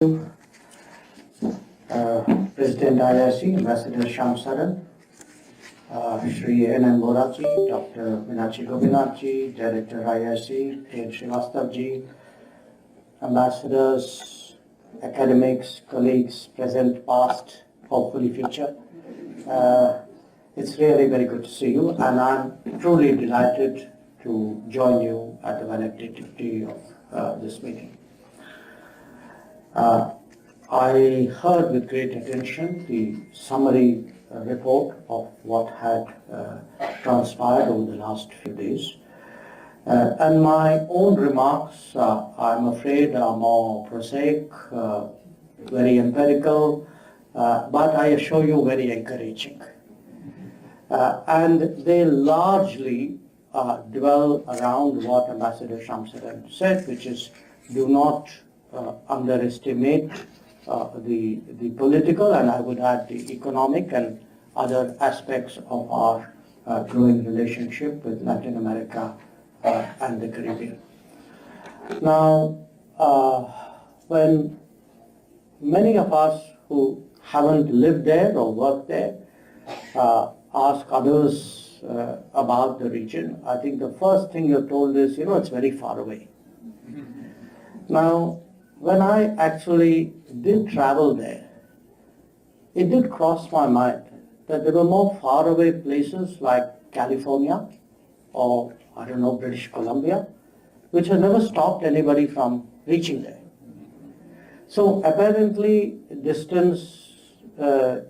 President IIC, Ambassador Shyam Saran, Shri N.M. Boraji, Dr. Minachi Gopinathji, Director IIC, K. Srivastavji, ambassadors, academics, colleagues, present, past, hopefully future. It's really very good to see you, and I'm truly delighted to join you at the validity of this meeting. I heard with great attention the summary report of what had transpired over the last few days. And my own remarks, I'm afraid, are more prosaic, very empirical, but I assure you very encouraging. And they largely dwell around what Ambassador Shyam Saran said, which is do not underestimate the political, and I would add the economic and other aspects of our growing relationship with Latin America and the Caribbean. Now, when many of us who haven't lived there or worked there ask others about the region, I think the first thing you're told is, it's very far away. Now, when I actually did travel there, it did cross my mind that there were more faraway places like California or, British Columbia, which has never stopped anybody from reaching there. So apparently distance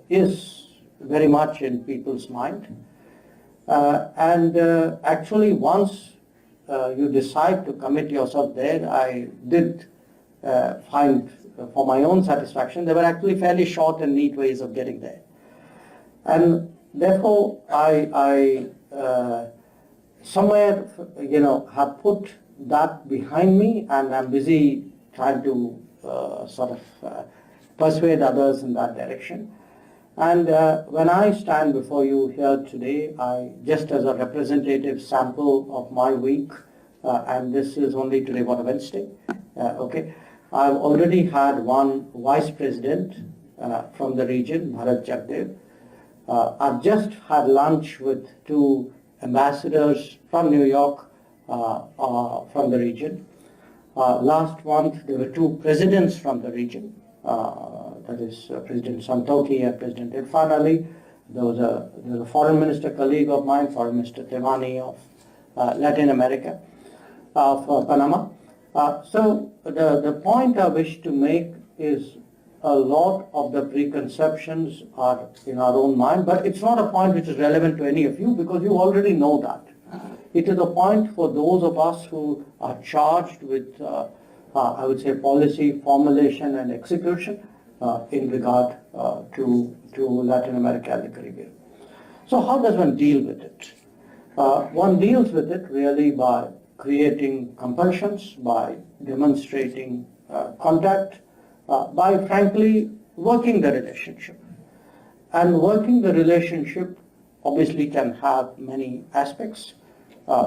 is very much in people's mind. And actually once you decide to commit yourself there, I did find for my own satisfaction, they were actually fairly short and neat ways of getting there. And therefore, I somewhere, have put that behind me, and I'm busy trying to persuade others in that direction. And when I stand before you here today, just as a representative sample of my week, and this is only today, Wednesday, okay. I've already had one vice president from the region, Bharat Jagdev. I've just had lunch with two ambassadors from New York from the region. Last month, there were two presidents from the region, that is President Santokhi and President Irfan Ali. There was a foreign minister colleague of mine, Foreign Minister Tevani of Latin America, of Panama. So the point I wish to make is a lot of the preconceptions are in our own mind, but it's not a point which is relevant to any of you because you already know that. It is a point for those of us who are charged with, I would say, policy formulation and execution in regard to Latin America and the Caribbean. So how does one deal with it? One deals with it really by creating compulsions, by demonstrating contact, by frankly working the relationship. And working the relationship obviously can have many aspects,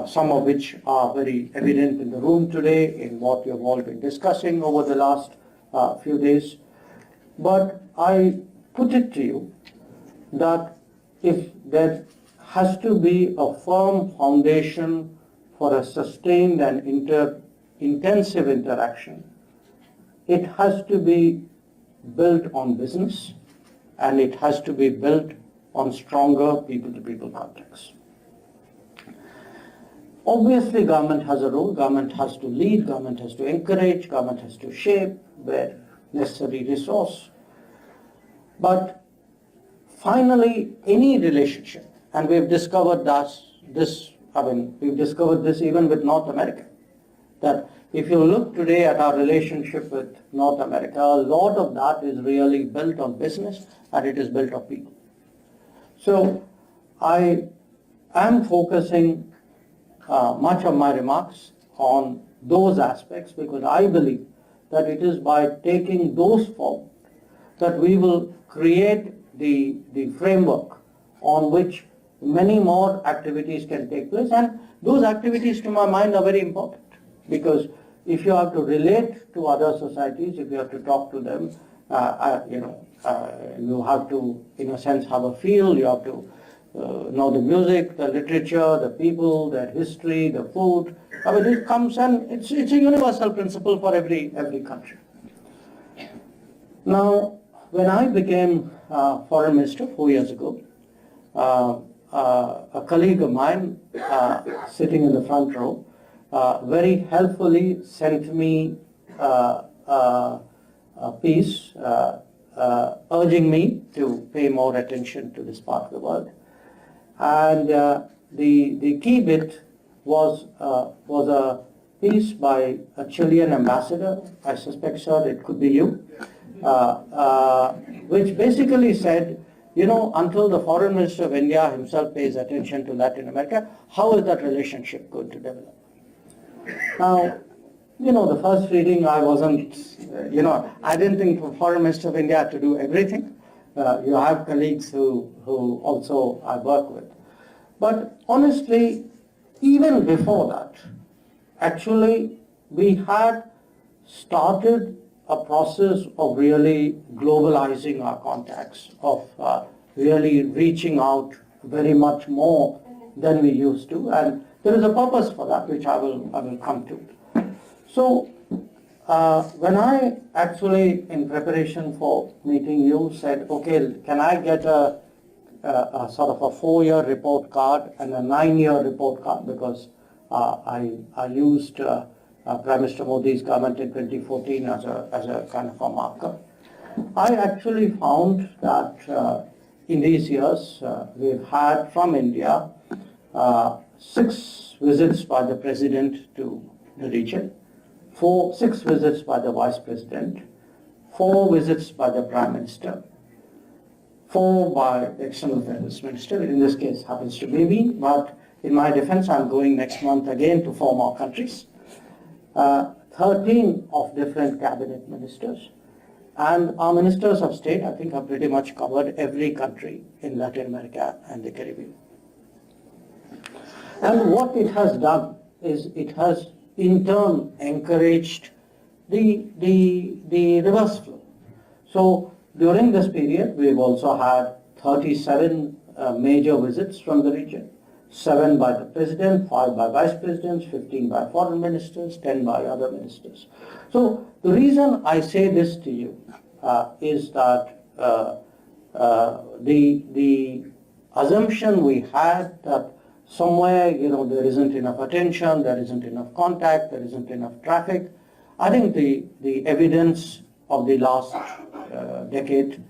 some of which are very evident in the room today, in what you've all been discussing over the last few days. But I put it to you that if there has to be a firm foundation for a sustained and intensive interaction, it has to be built on business, and it has to be built on stronger people-to-people contacts. Obviously, government has a role, government has to lead, government has to encourage, government has to shape where necessary resource. But finally, any relationship, and we've discovered we've discovered this even with North America, that if you look today at our relationship with North America, a lot of that is really built on business and it is built on people. So I am focusing much of my remarks on those aspects because I believe that it is by taking those forward that we will create the framework on which many more activities can take place, and those activities to my mind are very important because if you have to relate to other societies, if you have to talk to them, you have to, in a sense, have a feel. You have to know the music, the literature, the people, their history, the food. I mean, it comes, and it's a universal principle for every country. Now, when I became foreign minister 4 years ago, a colleague of mine sitting in the front row very helpfully sent me a piece urging me to pay more attention to this part of the world. And the key bit was a piece by a Chilean ambassador. I suspect, sir, it could be you, which basically said, until the foreign minister of India himself pays attention to Latin America, how is that relationship going to develop? Now, the first reading, I wasn't, I didn't think the foreign minister of India had to do everything. You have colleagues who also I work with. But honestly, even before that, actually, we had started a process of really globalizing our contacts, of really reaching out very much more than we used to. And there is a purpose for that, which I will come to. So when I actually, in preparation for meeting you, said, okay, can I get a sort of a 4-year report card and a 9-year report card, because I used Prime Minister Modi's government in 2014 as a kind of a marker. I actually found that in these years we've had from India 6 visits by the President to the region, 6 visits by the Vice President, 4 visits by the Prime Minister, 4 by the External Affairs Minister. In this case happens to be me, but in my defense I'm going next month again to 4 more countries. 13 of different cabinet ministers, and our ministers of state, I think, have pretty much covered every country in Latin America and the Caribbean. And what it has done is it has in turn encouraged the reverse flow. So during this period, we've also had 37 major visits from the region. 7 by the President, 5 by Vice Presidents, 15 by foreign ministers, 10 by other ministers. So the reason I say this to you is that the assumption we had that somewhere, there isn't enough attention, there isn't enough contact, there isn't enough traffic. I think the evidence of the last decade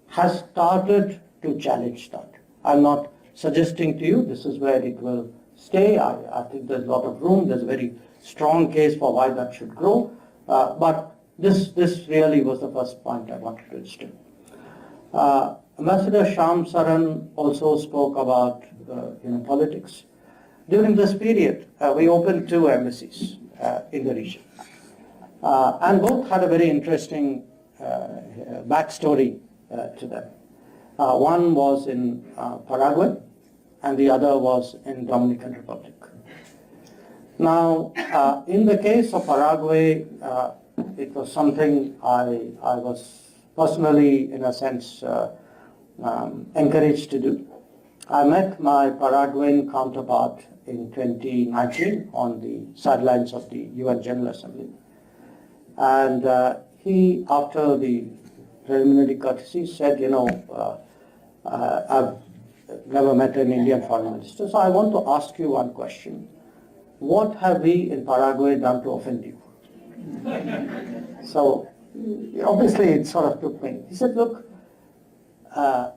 has started to challenge that. I'm not suggesting to you this is where it will stay. I think there's a lot of room. There's a very strong case for why that should grow. But this really was the first point I wanted to instill. Ambassador Shyam Saran also spoke about politics. During this period, we opened 2 embassies in the region. And both had a very interesting backstory to them. One was in Paraguay, and the other was in Dominican Republic. Now, in the case of Paraguay, it was something I was personally, in a sense, encouraged to do. I met my Paraguayan counterpart in 2019 on the sidelines of the UN General Assembly. And he, after the preliminary courtesy, said, I've never met an Indian foreign minister, so I want to ask you one question. What have we in Paraguay done to offend you? So, obviously it sort of took me. He said, look,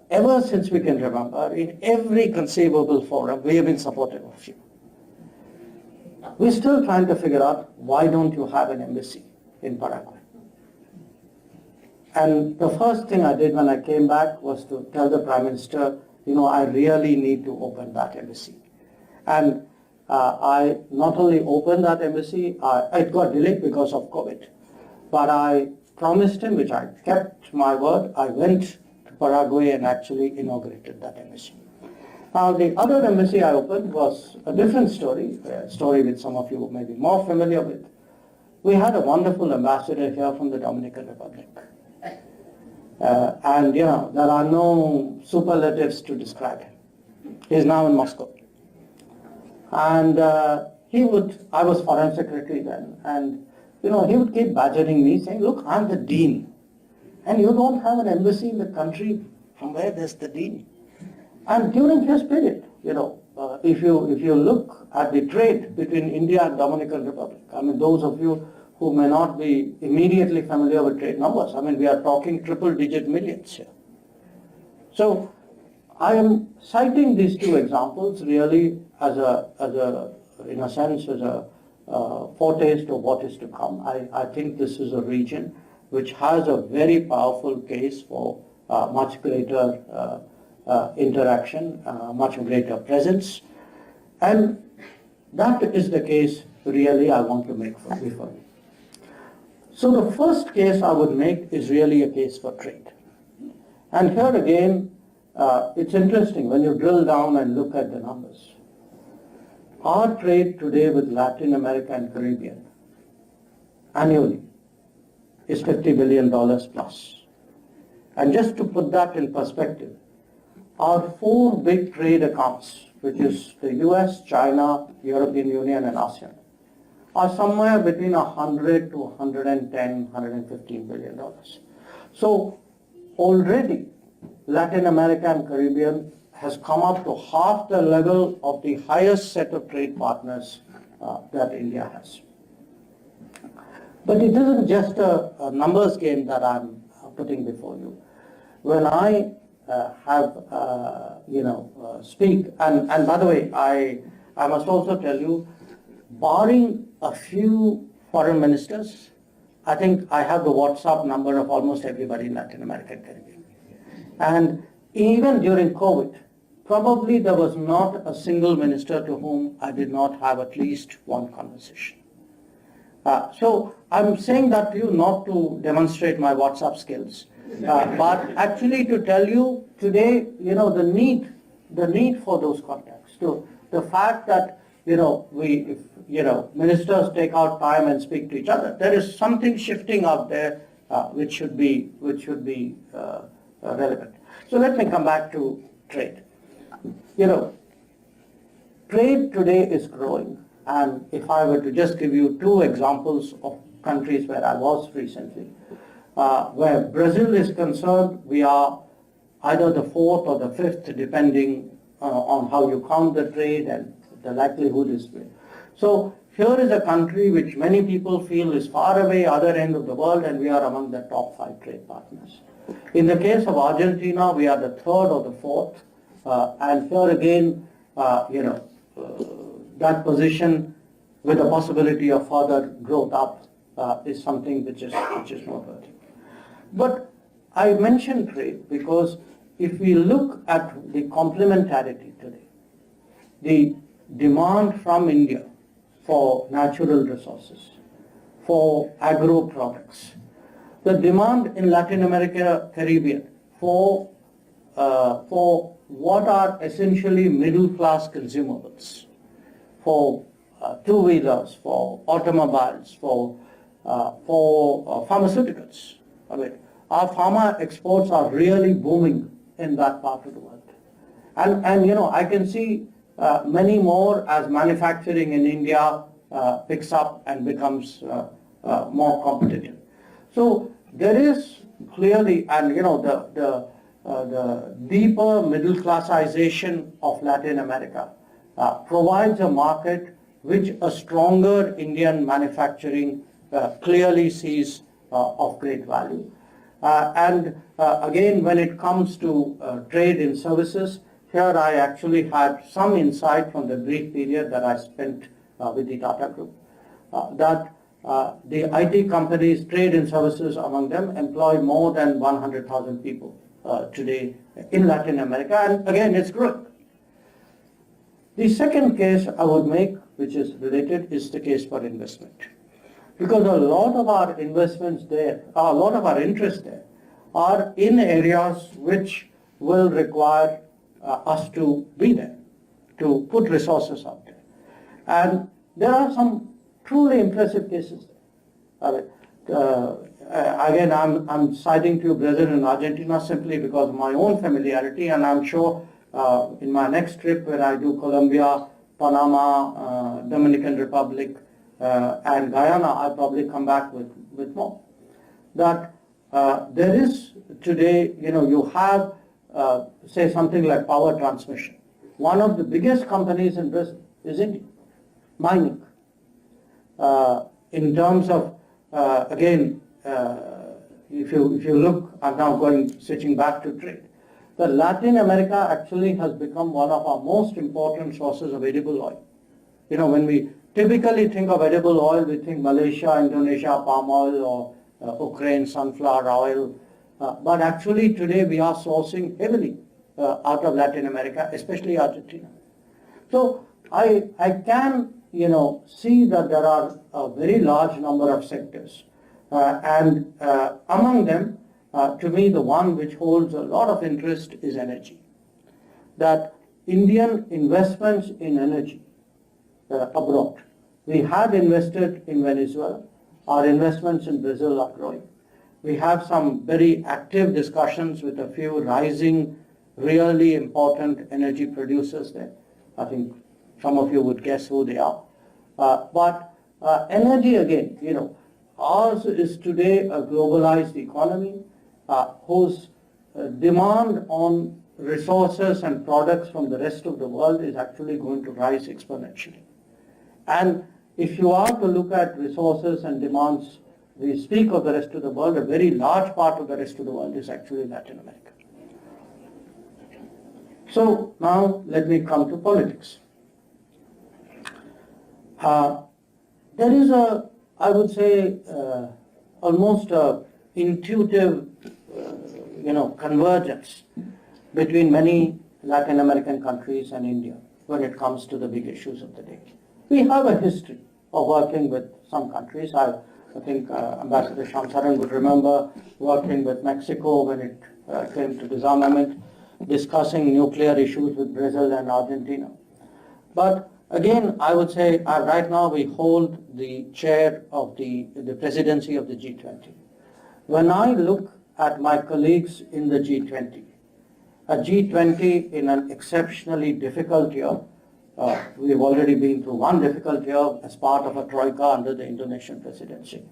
ever since we can remember, in every conceivable forum, we have been supportive of you. We're still trying to figure out, why don't you have an embassy in Paraguay? And the first thing I did when I came back was to tell the Prime Minister, I really need to open that embassy. And I not only opened that embassy, it got delayed because of COVID, but I promised him, which I kept my word, I went to Paraguay and actually inaugurated that embassy. Now, the other embassy I opened was a different story, a story which some of you may be more familiar with. We had a wonderful ambassador here from the Dominican Republic. And there are no superlatives to describe him. He's now in Moscow. And I was foreign secretary then, and he would keep badgering me, saying, look, I'm the dean. And you don't have an embassy in the country from where there's the dean. And during his period, if you look at the trade between India and Dominican Republic, I mean, those of you who may not be immediately familiar with trade numbers, I mean, we are talking triple-digit millions here. So I am citing these two examples really as in a sense, as a foretaste of what is to come. I think this is a region which has a very powerful case for much greater interaction, much greater presence, and that is the case really I want to make for you. So the first case I would make is really a case for trade. And here again, it's interesting when you drill down and look at the numbers. Our trade today with Latin America and Caribbean annually is $50 billion plus. And just to put that in perspective, our four big trade accounts, which is the US, China, European Union, and ASEAN, are somewhere between 100 to 110, 115 billion dollars. So already Latin America and Caribbean has come up to half the level of the highest set of trade partners that India has. But it isn't just a numbers game that I'm putting before you. When I speak, and by the way, I must also tell you, barring a few foreign ministers, I think I have the WhatsApp number of almost everybody in Latin America and Caribbean. And even during COVID, probably there was not a single minister to whom I did not have at least one conversation. So I'm saying that to you not to demonstrate my WhatsApp skills, but actually to tell you today, the need for those contacts. So the fact that ministers take out time and speak to each other, there is something shifting out there which should be relevant. So let me come back to trade. Trade today is growing, and if I were to just give you two examples of countries where I was recently, where Brazil is concerned, we are either the fourth or the fifth, depending on how you count the trade, and the likelihood is great. So here is a country which many people feel is far away, other end of the world, and we are among the top 5 trade partners. In the case of Argentina, we are the third or the fourth, and here again, that position with the possibility of further growth up is something which is noteworthy. But I mention trade because if we look at the complementarity today, the demand from India for natural resources, for agro products, the demand in Latin America, Caribbean for what are essentially middle class consumables, for two-wheelers, for automobiles, for pharmaceuticals. I mean, our pharma exports are really booming in that part of the world. And I can see many more as manufacturing in India picks up and becomes more competitive. So there is clearly, and the deeper middle classization of Latin America provides a market which a stronger Indian manufacturing clearly sees of great value. And again, when it comes to trade in services, here I actually had some insight from the brief period that I spent with the Tata Group, that the IT companies, trade in services among them, employ more than 100,000 people today in Latin America, and again, it's growing. The second case I would make, which is related, is the case for investment. Because a lot of our investments there, a lot of our interests there, are in areas which will require us to be there, to put resources out there. And there are some truly impressive cases there. Again, I'm citing to you Brazil and Argentina simply because of my own familiarity, and I'm sure in my next trip where I do Colombia, Panama, Dominican Republic, and Guyana, I'll probably come back with more. That there is today, you have, say, something like power transmission. One of the biggest companies in Brazil is India, mining. In terms of, again, if you look, I'm now switching back to trade. The Latin America actually has become one of our most important sources of edible oil. When we typically think of edible oil, we think Malaysia, Indonesia, palm oil, or Ukraine, sunflower oil. But actually today we are sourcing heavily out of Latin America, especially Argentina. So I can, see that there are a very large number of sectors. And among them, to me, the one which holds a lot of interest is energy. That Indian investments in energy abroad. We had invested in Venezuela. Our investments in Brazil are growing. We have some very active discussions with a few rising, really important energy producers there. I think some of you would guess who they are. But energy again, ours is today a globalized economy whose demand on resources and products from the rest of the world is actually going to rise exponentially. And if you are to look at resources and demands, we speak of the rest of the world, a very large part of the rest of the world is actually Latin America. So now let me come to politics. There is I would say, almost a intuitive, convergence between many Latin American countries and India when it comes to the big issues of the day. We have a history of working with some countries. I think Ambassador Shamsaran would remember working with Mexico when it came to disarmament, discussing nuclear issues with Brazil and Argentina. But again, I would say right now we hold the chair of the presidency of the G20. When I look at my colleagues in the G20, a G20 in an exceptionally difficult year, we've already been through one difficult year as part of a troika under the Indonesian presidency.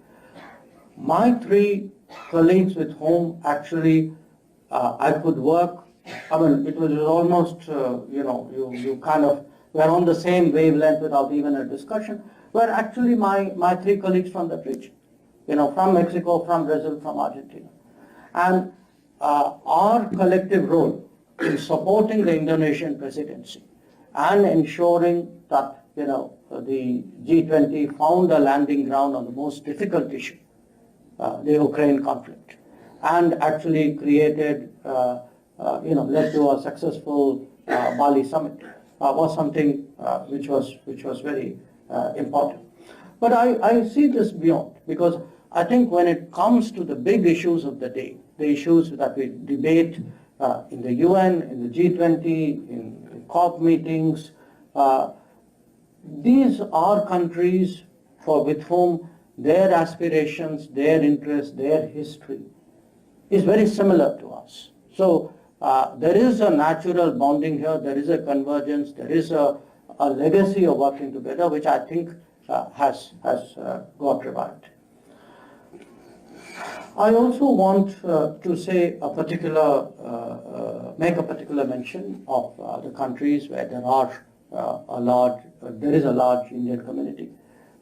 My three colleagues with whom actually I could work, it was almost, you kind of were on the same wavelength without even a discussion, were actually my three colleagues from that region, from Mexico, from Brazil, from Argentina. And our collective role in supporting the Indonesian presidency and ensuring that, the G20 found a landing ground on the most difficult issue, the Ukraine conflict, and actually created, led to a successful Bali summit, was something which was very important. But I see this beyond, because I think when it comes to the big issues of the day, the issues that we debate in the UN, in the G20, in COP meetings, these are countries with whom their aspirations, their interests, their history is very similar to us. So there is a natural bonding here, there is a convergence, there is a legacy of working together, which I think has got revived. I also want to say make a particular mention of the countries where there is a large Indian community.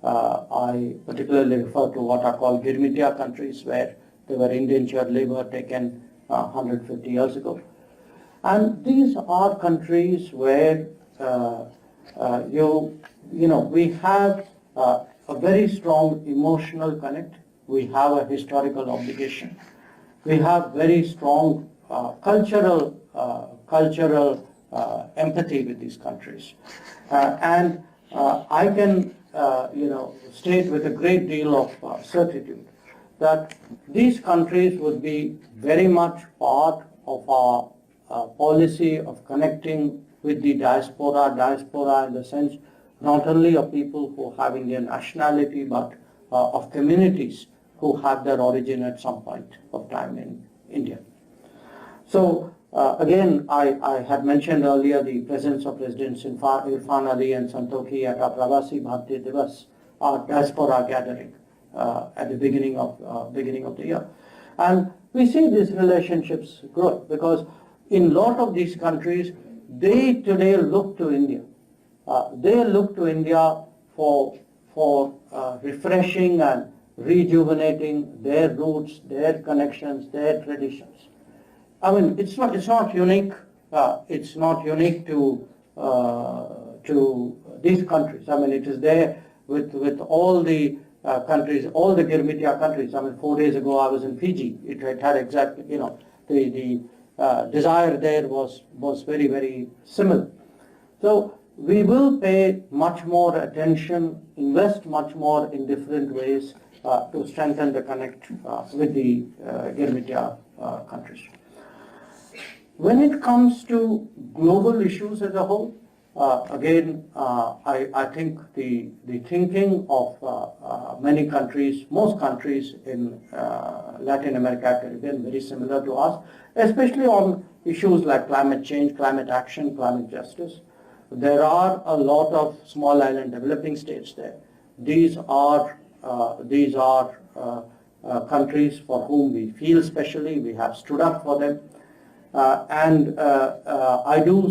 I particularly refer to what are called Girmitia countries, where there were indentured labor taken 150 years ago. And these are countries where we have a very strong emotional connect. We have a historical obligation. We have very strong cultural empathy with these countries. And I can state with a great deal of certitude that these countries would be very much part of our policy of connecting with the diaspora in the sense not only of people who have Indian nationality, but of communities who have their origin at some point of time in India. So again, I had mentioned earlier the presence of Presidents Irfan Ali and Santokhi at our Pravasi Bharatiya Divas, our diaspora gathering at the beginning of the year. And we see these relationships grow because in a lot of these countries, they today look to India. They look to India for refreshing and rejuvenating their roots, their connections, their traditions. I mean, it's not unique. It's not unique to these countries. I mean, it is there with all the countries, all the Girmitia countries. I mean, 4 days ago I was in Fiji. It had exactly, the desire there was very, very similar. So we will pay much more attention, invest much more in different ways to strengthen the connect with the Girmitia countries. When it comes to global issues as a whole, again, I think the thinking of many countries, most countries in Latin America, Caribbean, very similar to us, especially on issues like climate change, climate action, climate justice. There are a lot of small island developing states there. These are countries for whom we feel specially. We have stood up for them. I do,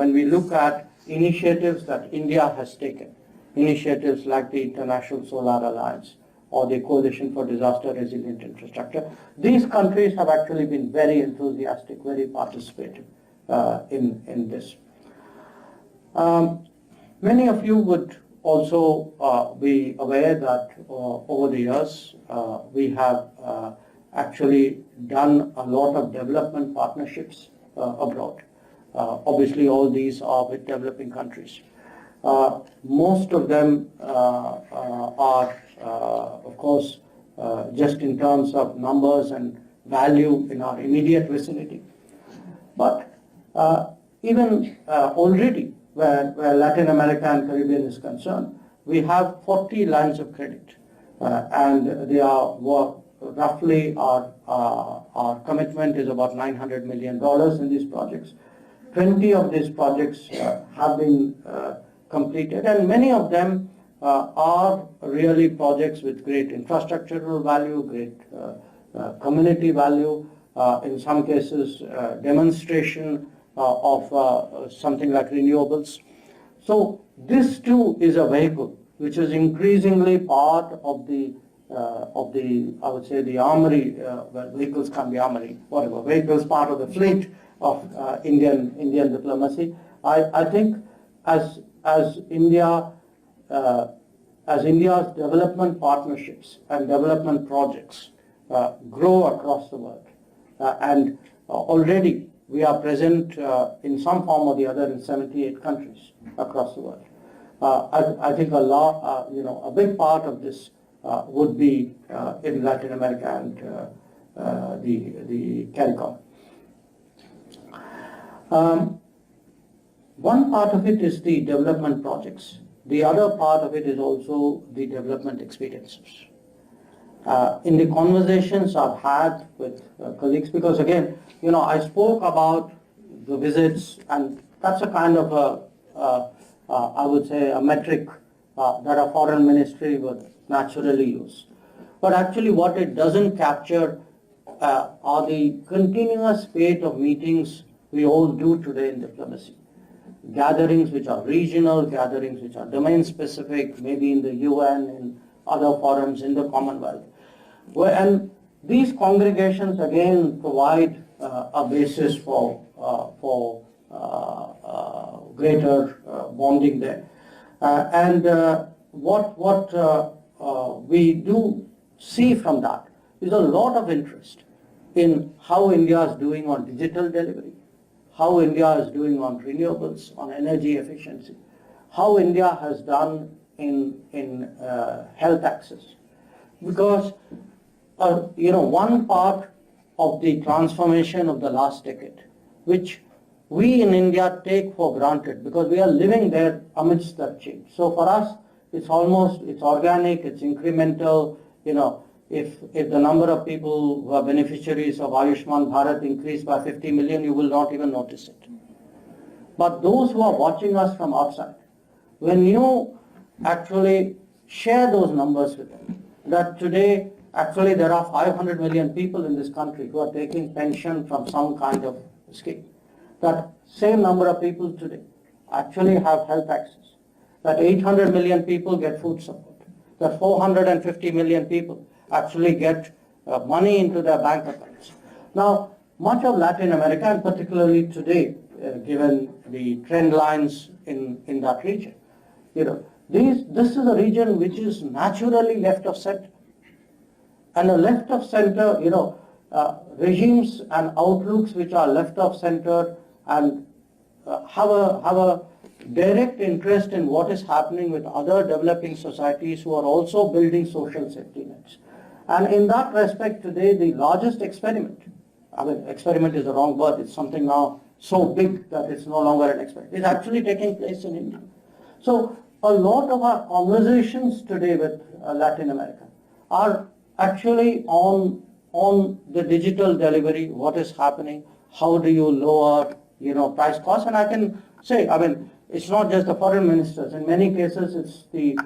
when we look at initiatives that India has taken, initiatives like the International Solar Alliance or the Coalition for Disaster Resilient Infrastructure, these countries have actually been very enthusiastic, very participative in this. Many of you would also be aware that over the years we have actually done a lot of development partnerships abroad. Obviously, all these are with developing countries. Most of them are, of course, just in terms of numbers and value in our immediate vicinity. But even already, where Latin America and Caribbean is concerned, we have 40 lines of credit, and they are roughly our commitment is about $900 million in these projects. 20 of these projects have been completed, and many of them are really projects with great infrastructural value, great community value, in some cases demonstration of something like renewables. So this too is a vehicle which is increasingly part of the I would say the armory, well, vehicles can be armory, whatever, vehicles part of the fleet of Indian diplomacy. I think as India's development partnerships and development projects grow across the world, and already we are present in some form or the other in 78 countries across the world. I think a big part of this would be in Latin America and the CARICOM. One part of it is the development projects. The other part of it is also the development experiences. In the conversations I've had with colleagues, because again, I spoke about the visits, and that's a kind of I would say a metric that a foreign ministry would naturally use. But actually what it doesn't capture are the continuous spate of meetings we all do today in diplomacy. Gatherings which are regional, gatherings which are domain specific, maybe in the UN, in other forums, in the Commonwealth. And these congregations again provide a basis for greater bonding there. What we do see from that is a lot of interest in how India is doing on digital delivery, how India is doing on renewables, on energy efficiency, how India has done in health access. Because one part of the transformation of the last decade, which we in India take for granted because we are living there amidst that change. So for us, it's organic, it's incremental. If the number of people who are beneficiaries of Ayushman Bharat increased by 50 million, you will not even notice it. But those who are watching us from outside, when you actually share those numbers with them, that today actually there are 500 million people in this country who are taking pension from some kind of scheme, that same number of people today actually have health access, that 800 million people get food support, that 450 million people actually get money into their bank accounts. Now, much of Latin America, and particularly today, given the trend lines in that region, this is a region which is naturally left of center. And the left of center, regimes and outlooks which are left of center and have a direct interest in what is happening with other developing societies who are also building social safety nets. And in that respect, today the largest experiment, experiment is the wrong word, it's something now so big that it's no longer an experiment, is actually taking place in India. So a lot of our conversations today with Latin America are actually on the digital delivery, what is happening, how do you lower price costs. And I can say, it's not just the foreign ministers. In many cases, it's the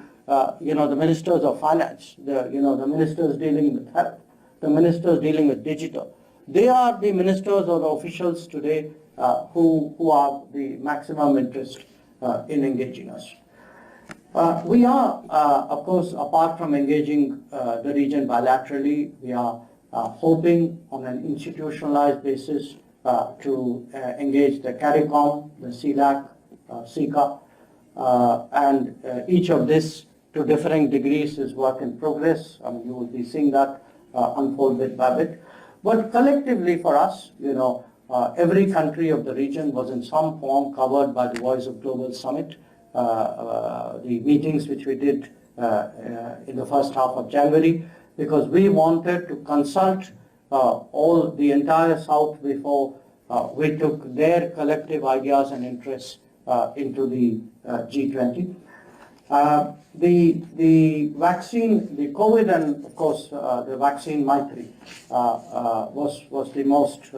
ministers of finance, the ministers dealing with health, the ministers dealing with digital. They are the ministers or the officials today who are the maximum interest in engaging us. We are, of course, apart from engaging the region bilaterally, we are hoping on an institutionalized basis to engage the CARICOM, the CELAC, SICA, and each of this to differing degrees is work in progress. You will be seeing that unfold bit by bit. But collectively for us, every country of the region was in some form covered by the Voice of Global Summit. The meetings which we did in the first half of January, because we wanted to consult the entire South before we took their collective ideas and interests into the G20. The vaccine, the COVID, and of course the vaccine Maitri was the most,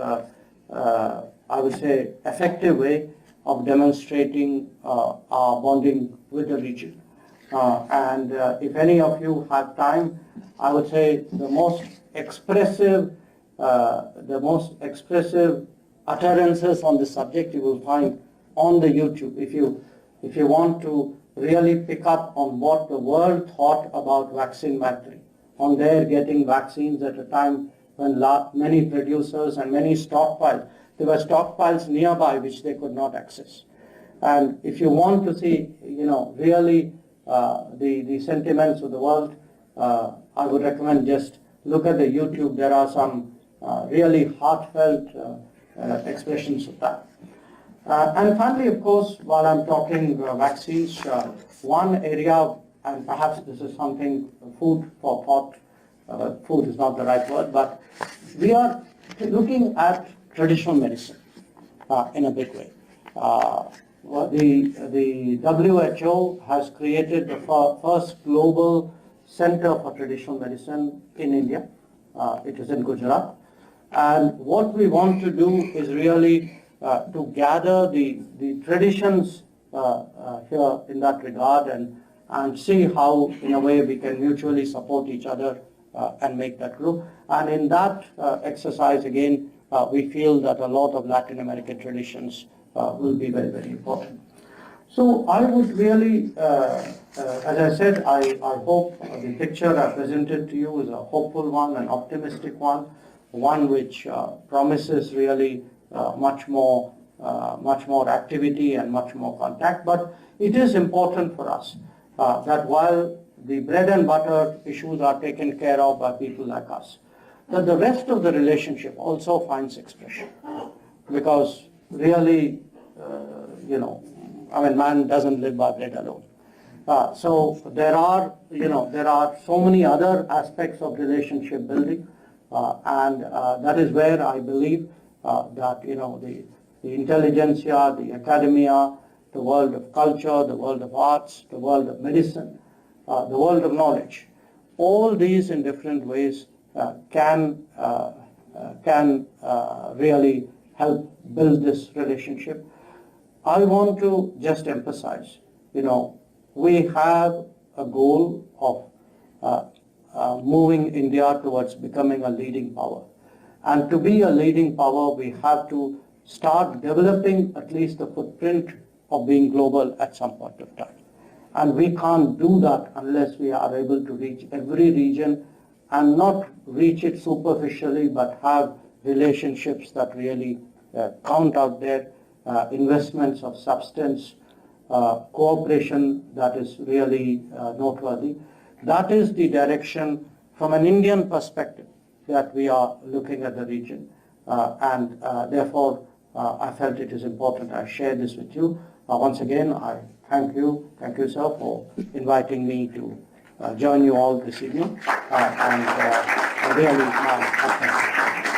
I would say, effective way of demonstrating our bonding with the region. And if any of you have time, I would say the most expressive utterances on the subject you will find on the YouTube. If you want to really pick up on what the world thought about vaccine Maitri, on their getting vaccines at a time when many producers and many stockpiles, there were stockpiles nearby which they could not access. And if you want to see, really the sentiments of the world, I would recommend just look at the YouTube. There are some really heartfelt expressions of that. And finally, of course, while I'm talking vaccines, one area, and perhaps this is something food for thought, food is not the right word, but we are looking at traditional medicine in a big way. The WHO has created the first global center for traditional medicine in India. It is in Gujarat. And what we want to do is really to gather the traditions here in that regard and see how, in a way, we can mutually support each other and make that grow. And in that exercise, again, we feel that a lot of Latin American traditions will be very, very important. So I would really, as I said, I hope the picture I presented to you is a hopeful one, an optimistic one which promises really much more activity and much more contact. But it is important for us that while the bread and butter issues are taken care of by people like us, that the rest of the relationship also finds expression. Because really, man doesn't live by bread alone. So there are so many other aspects of relationship building, and that is where I believe that the intelligentsia, the academia, the world of culture, the world of arts, the world of medicine, the world of knowledge. All these in different ways can really help build this relationship. I want to just emphasize, we have a goal of moving India towards becoming a leading power. And to be a leading power, we have to start developing at least the footprint of being global at some point of time. And we can't do that unless we are able to reach every region and not reach it superficially, but have relationships that really count out there, investments of substance, cooperation that is really noteworthy. That is the direction from an Indian perspective that we are looking at the region. And therefore, I felt it is important I share this with you. Once again, I thank you, sir, for inviting me to join you all this evening. And really, my thanks.